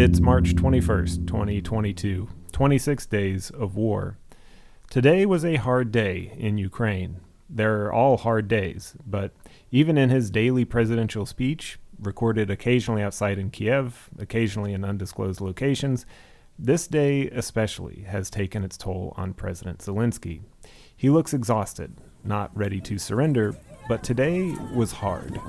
It's March 21st, 2022, 26 days of war. Today was a hard day in Ukraine. They're all hard days, but even in his daily presidential speech, recorded occasionally outside in Kiev, occasionally in undisclosed locations, this day especially has taken its toll on President Zelensky. He looks exhausted, not ready to surrender, but today was hard.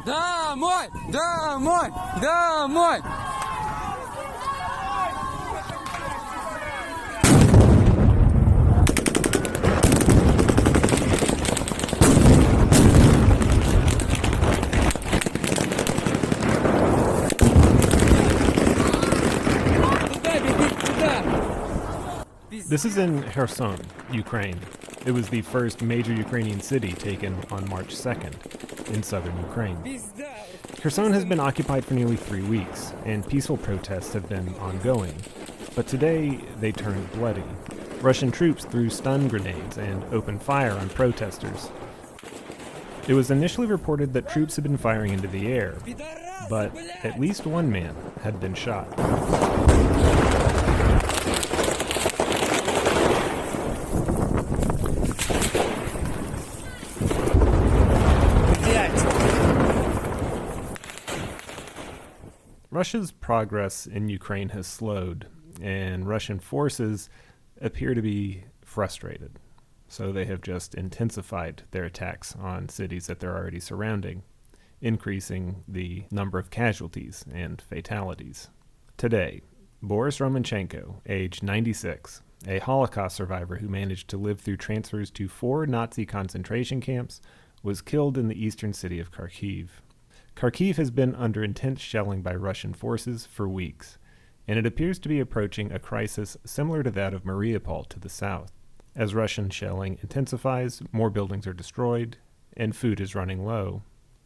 Домой! Домой! Домой! This is in Kherson, Ukraine. It was the first major Ukrainian city taken on March 2nd in southern Ukraine. Kherson has been occupied for nearly 3 weeks, and peaceful protests have been ongoing. But today, they turned bloody. Russian troops threw stun grenades and opened fire on protesters. It was initially reported that troops had been firing into the air, but at least one man had been shot. Russia's progress in Ukraine has slowed, and Russian forces appear to be frustrated. So they have just intensified their attacks on cities that they're already surrounding, increasing the number of casualties and fatalities. Today, Boris Romanchenko, age 96, a Holocaust survivor who managed to live through transfers to 4 Nazi concentration camps, was killed in the eastern city of Kharkiv. Kharkiv has been under intense shelling by Russian forces for weeks, and it appears to be approaching a crisis similar to that of Mariupol to the south. As Russian shelling intensifies, more buildings are destroyed, and food is running low.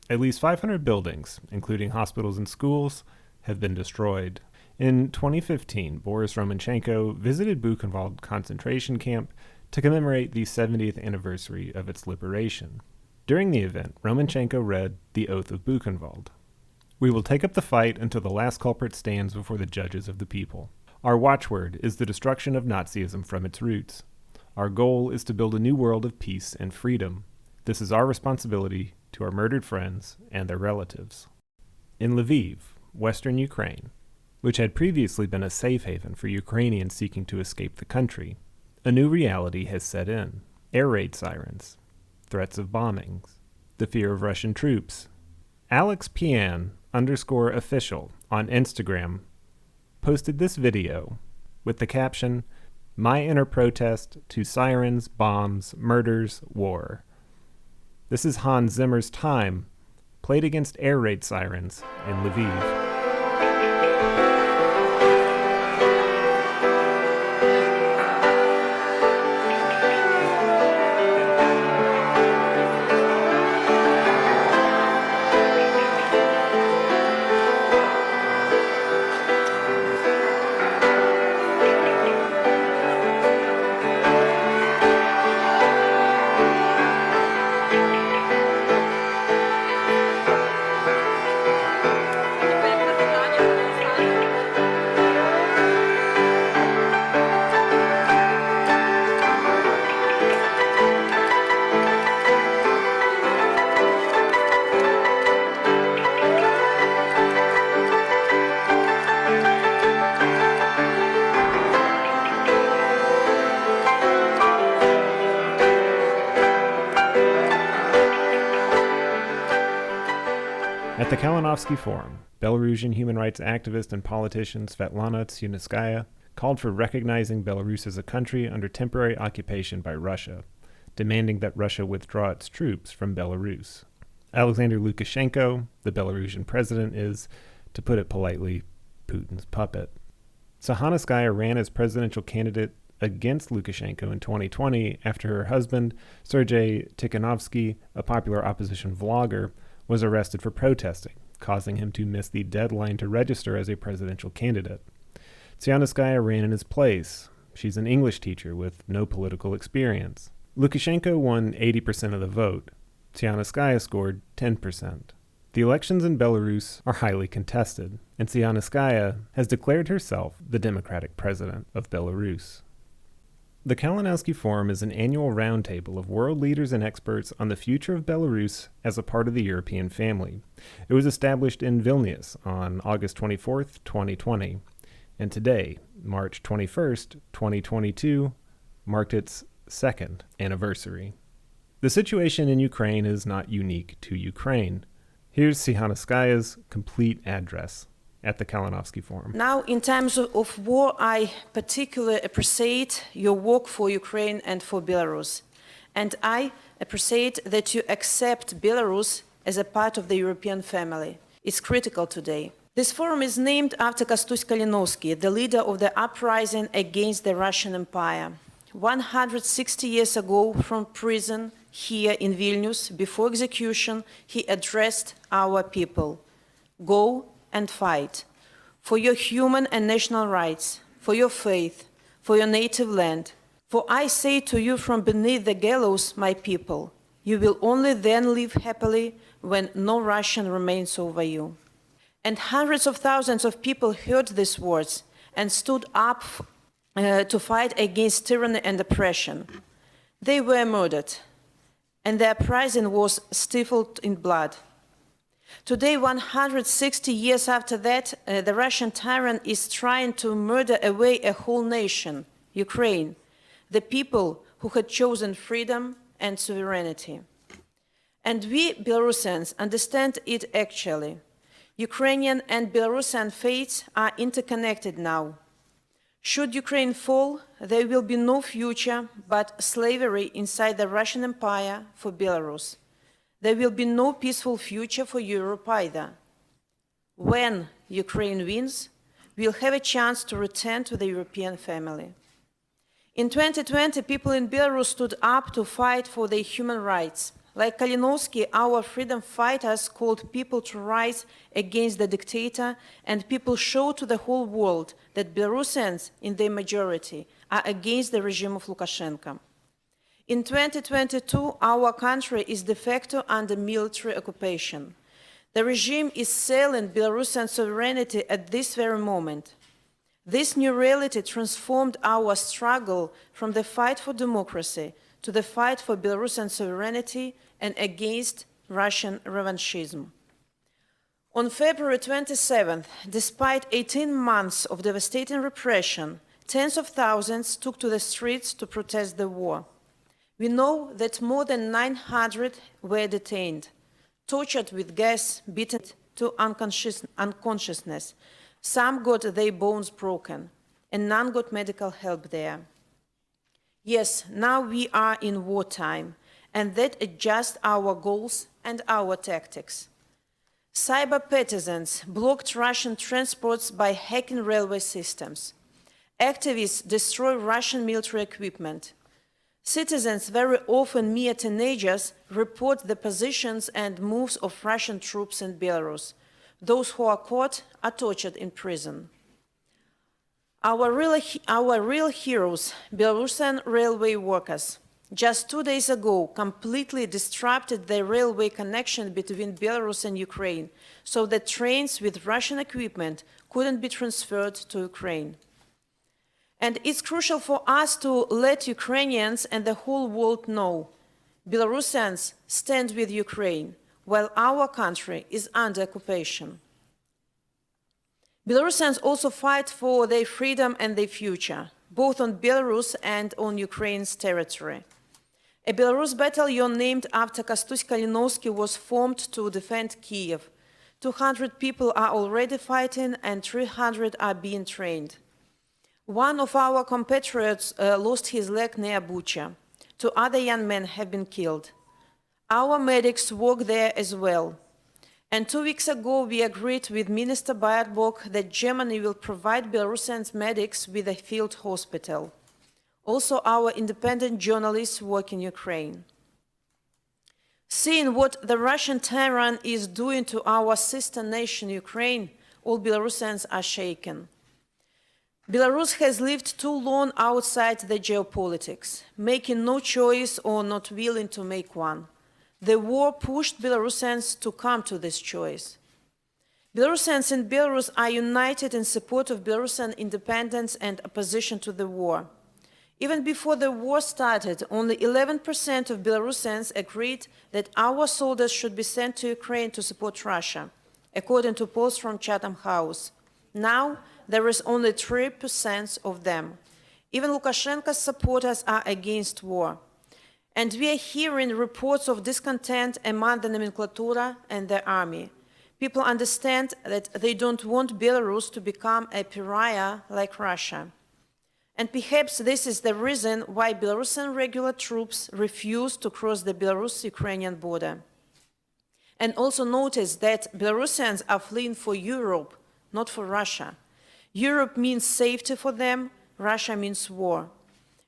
At least 500 buildings, including hospitals and schools, have been destroyed. In 2015, Boris Romanchenko visited Buchenwald concentration camp to commemorate the 70th anniversary of its liberation. During the event, Romanchenko read the Oath of Buchenwald. "We will take up the fight until the last culprit stands before the judges of the people. Our watchword is the destruction of Nazism from its roots. Our goal is to build a new world of peace and freedom. This is our responsibility to our murdered friends and their relatives." In Lviv, western Ukraine, which had previously been a safe haven for Ukrainians seeking to escape the country, a new reality has set in. Air raid sirens, threats of bombings, the fear of Russian troops. Alex Pian _official on Instagram posted this video with the caption, "My inner protest to sirens, bombs, murders, war." This is Hans Zimmer's Time, played against air raid sirens in Lviv. At the Kalinowski Forum, Belarusian human rights activist and politician Svetlana Tsikhanouskaya called for recognizing Belarus as a country under temporary occupation by Russia, demanding that Russia withdraw its troops from Belarus. Alexander Lukashenko, the Belarusian president, is, to put it politely, Putin's puppet. Tsikhanouskaya ran as presidential candidate against Lukashenko in 2020 after her husband, Sergei Tikhanovsky, a popular opposition vlogger, was arrested for protesting, causing him to miss the deadline to register as a presidential candidate. Tsikhanouskaya ran in his place. She's an English teacher with no political experience. Lukashenko won 80% of the vote. Tsikhanouskaya scored 10%. The elections in Belarus are highly contested, and Tsikhanouskaya has declared herself the democratic president of Belarus. The Kalinowski Forum is an annual roundtable of world leaders and experts on the future of Belarus as a part of the European family. It was established in Vilnius on August 24, 2020, and today, March 21st, 2022, marked its second anniversary. The situation in Ukraine is not unique to Ukraine. Here's Tsikhanouskaya's complete address at the Kalinowski Forum. Now, in times of war, I particularly appreciate your work for Ukraine and for Belarus. And I appreciate that you accept Belarus as a part of the European family. It's critical today. This forum is named after Kostus Kalinowski, the leader of the uprising against the Russian Empire. 160 years ago, from prison here in Vilnius, before execution, he addressed our people. Go and fight for your human and national rights, for your faith, for your native land. For I say to you from beneath the gallows, my people, you will only then live happily when no Russian remains over you. And hundreds of thousands of people heard these words and stood up to fight against tyranny and oppression. They were murdered, and their uprising was stifled in blood. Today, 160 years after that, the Russian tyrant is trying to murder away a whole nation, Ukraine, the people who had chosen freedom and sovereignty. And we Belarusians understand it actually. Ukrainian and Belarusian fates are interconnected now. Should Ukraine fall, there will be no future but slavery inside the Russian Empire for Belarus. There will be no peaceful future for Europe either. When Ukraine wins, we'll have a chance to return to the European family. In 2020, people in Belarus stood up to fight for their human rights. Like Kalinowski, our freedom fighters called people to rise against the dictator, and people showed to the whole world that Belarusians, in their majority, are against the regime of Lukashenko. In 2022, our country is de facto under military occupation. The regime is selling Belarusian sovereignty at this very moment. This new reality transformed our struggle from the fight for democracy to the fight for Belarusian sovereignty and against Russian revanchism. On February 27th, despite 18 months of devastating repression, tens of thousands took to the streets to protest the war. We know that more than 900 were detained, tortured with gas, beaten to unconsciousness. Some got their bones broken, and none got medical help there. Yes, now we are in wartime, and that adjusts our goals and our tactics. Cyber partisans blocked Russian transports by hacking railway systems. Activists destroy Russian military equipment. Citizens, very often mere teenagers, report the positions and moves of Russian troops in Belarus. Those who are caught are tortured in prison. Our real heroes, Belarusian railway workers, just 2 days ago completely disrupted the railway connection between Belarus and Ukraine, so that trains with Russian equipment couldn't be transferred to Ukraine. And it's crucial for us to let Ukrainians and the whole world know Belarusians stand with Ukraine, while our country is under occupation. Belarusians also fight for their freedom and their future, both on Belarus and on Ukraine's territory. A Belarus battalion named after Kostus Kalinowski was formed to defend Kiev. 200 people are already fighting and 300 are being trained. One of our compatriots lost his leg near Bucha. 2 other young men have been killed. Our medics work there as well. And 2 weeks ago, we agreed with Minister Baerbock that Germany will provide Belarusian medics with a field hospital. Also, our independent journalists work in Ukraine. Seeing what the Russian tyrant is doing to our sister nation, Ukraine, all Belarusians are shaken. Belarus has lived too long outside the geopolitics, making no choice or not willing to make one. The war pushed Belarusians to come to this choice. Belarusians in Belarus are united in support of Belarusian independence and opposition to the war. Even before the war started, only 11% of Belarusians agreed that our soldiers should be sent to Ukraine to support Russia, according to polls from Chatham House. Now, there is only 3% of them. Even Lukashenko's supporters are against war. And we are hearing reports of discontent among the nomenclatura and the army. People understand that they don't want Belarus to become a pariah like Russia. And perhaps this is the reason why Belarusian regular troops refuse to cross the Belarus-Ukrainian border. And also notice that Belarusians are fleeing for Europe, not for Russia. Europe means safety for them, Russia means war.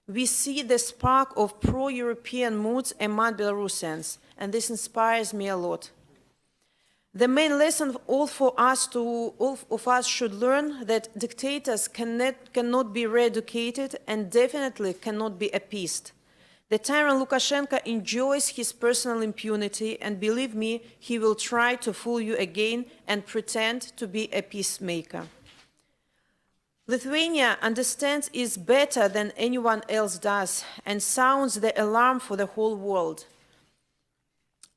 We see the spark of pro-European moods among Belarusians, and this inspires me a lot. The main lesson all of us should learn that dictators cannot be re-educated and definitely cannot be appeased. The tyrant Lukashenko enjoys his personal impunity, and believe me, he will try to fool you again and pretend to be a peacemaker. Lithuania understands it better than anyone else does and sounds the alarm for the whole world.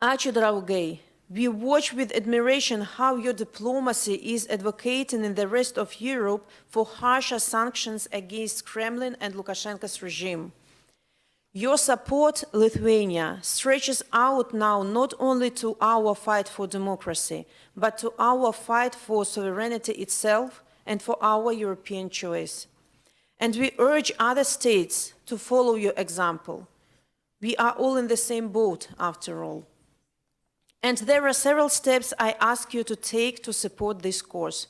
Ačiū, draugai. We watch with admiration how your diplomacy is advocating in the rest of Europe for harsher sanctions against Kremlin and Lukashenko's regime. Your support, Lithuania, stretches out now not only to our fight for democracy, but to our fight for sovereignty itself and for our European choice. And we urge other states to follow your example. We are all in the same boat, after all. And there are several steps I ask you to take to support this course.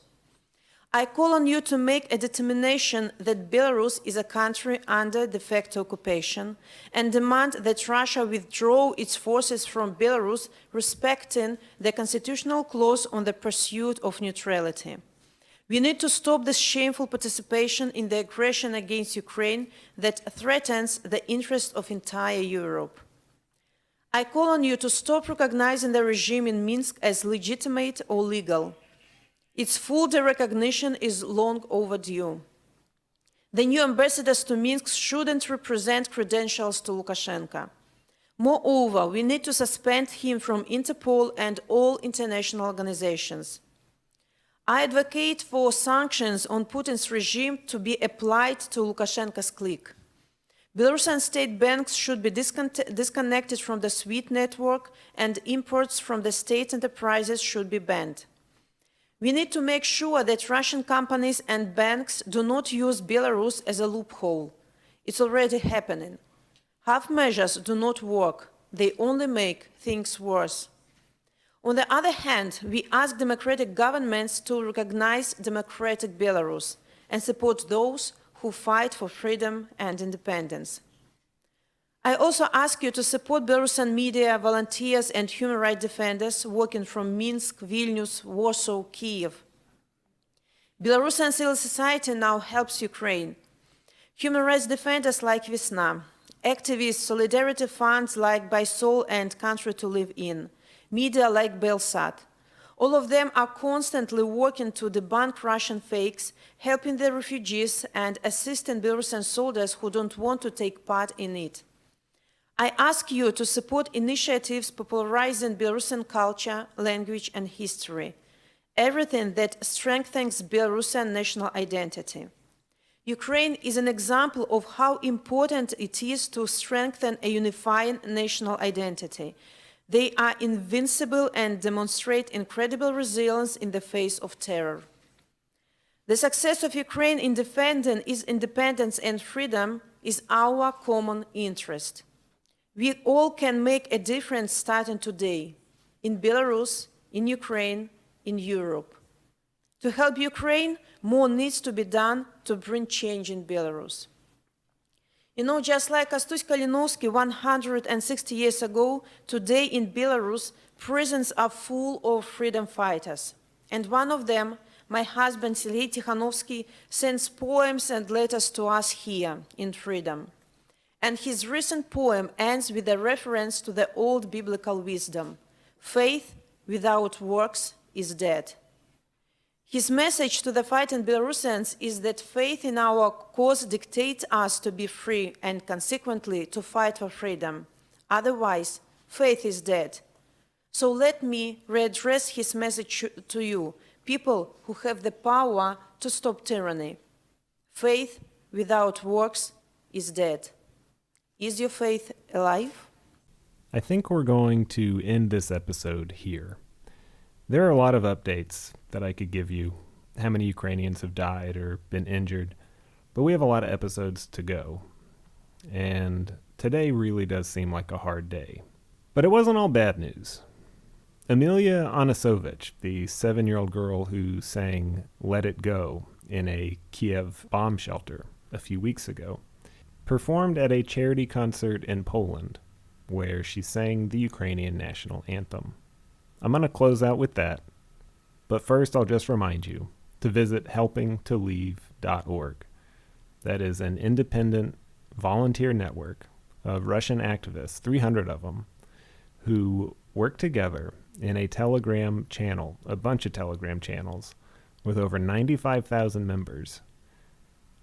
I call on you to make a determination that Belarus is a country under de facto occupation and demand that Russia withdraw its forces from Belarus, respecting the constitutional clause on the pursuit of neutrality. We need to stop this shameful participation in the aggression against Ukraine that threatens the interests of entire Europe. I call on you to stop recognizing the regime in Minsk as legitimate or legal. Its full recognition is long overdue. The new ambassadors to Minsk shouldn't represent credentials to Lukashenko. Moreover, we need to suspend him from Interpol and all international organizations. I advocate for sanctions on Putin's regime to be applied to Lukashenko's clique. Belarusian state banks should be disconnected from the SWIFT network, and imports from the state enterprises should be banned. We need to make sure that Russian companies and banks do not use Belarus as a loophole. It's already happening. Half measures do not work. They only make things worse. On the other hand, we ask democratic governments to recognize democratic Belarus and support those who fight for freedom and independence. I also ask you to support Belarusian media, volunteers, and human rights defenders working from Minsk, Vilnius, Warsaw, Kyiv. Belarusian civil society now helps Ukraine. Human rights defenders like Vesna, activists, solidarity funds like By Soul and Country to Live In, media like Belsat. All of them are constantly working to debunk Russian fakes, helping the refugees and assisting Belarusian soldiers who don't want to take part in it. I ask you to support initiatives popularizing Belarusian culture, language, and history, everything that strengthens Belarusian national identity. Ukraine is an example of how important it is to strengthen a unifying national identity. They are invincible and demonstrate incredible resilience in the face of terror. The success of Ukraine in defending its independence and freedom is our common interest. We all can make a difference starting today, in Belarus, in Ukraine, in Europe. To help Ukraine, more needs to be done to bring change in Belarus. You know, just like Kostus Kalinowski 160 years ago, today in Belarus, prisons are full of freedom fighters. And one of them, my husband Sergei Tikhanovsky, sends poems and letters to us here in freedom. And his recent poem ends with a reference to the old biblical wisdom: faith without works is dead. His message to the fighting Belarusians is that faith in our cause dictates us to be free and consequently to fight for freedom. Otherwise, faith is dead. So let me readdress his message to you, people who have the power to stop tyranny. Faith without works is dead. Is your faith alive? I think we're going to end this episode here. There are a lot of updates that I could give you, how many Ukrainians have died or been injured, but we have a lot of episodes to go. And today really does seem like a hard day. But it wasn't all bad news. Amelia Anisovich, the 7-year-old girl who sang Let It Go in a Kiev bomb shelter a few weeks ago, performed at a charity concert in Poland where she sang the Ukrainian national anthem. I'm going to close out with that, but first I'll just remind you to visit helpingtoleave.org. That is an independent volunteer network of Russian activists, 300 of them, who work together in a Telegram channel, a bunch of Telegram channels, with over 95,000 members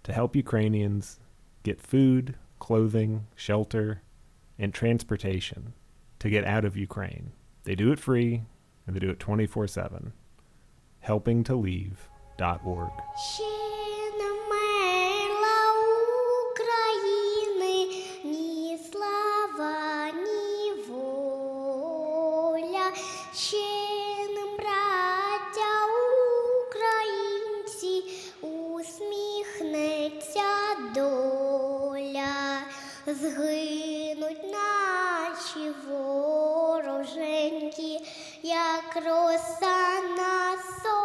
to help Ukrainians get food, clothing, shelter, and transportation to get out of Ukraine. They do it free, and they do it 24/7. helpingtoleave.org. Ще не вмерла України ні слава, ні воля. Ще не, браття українці, усміхнеться доля. Згинуть наші вороженьки, як роса на сонці.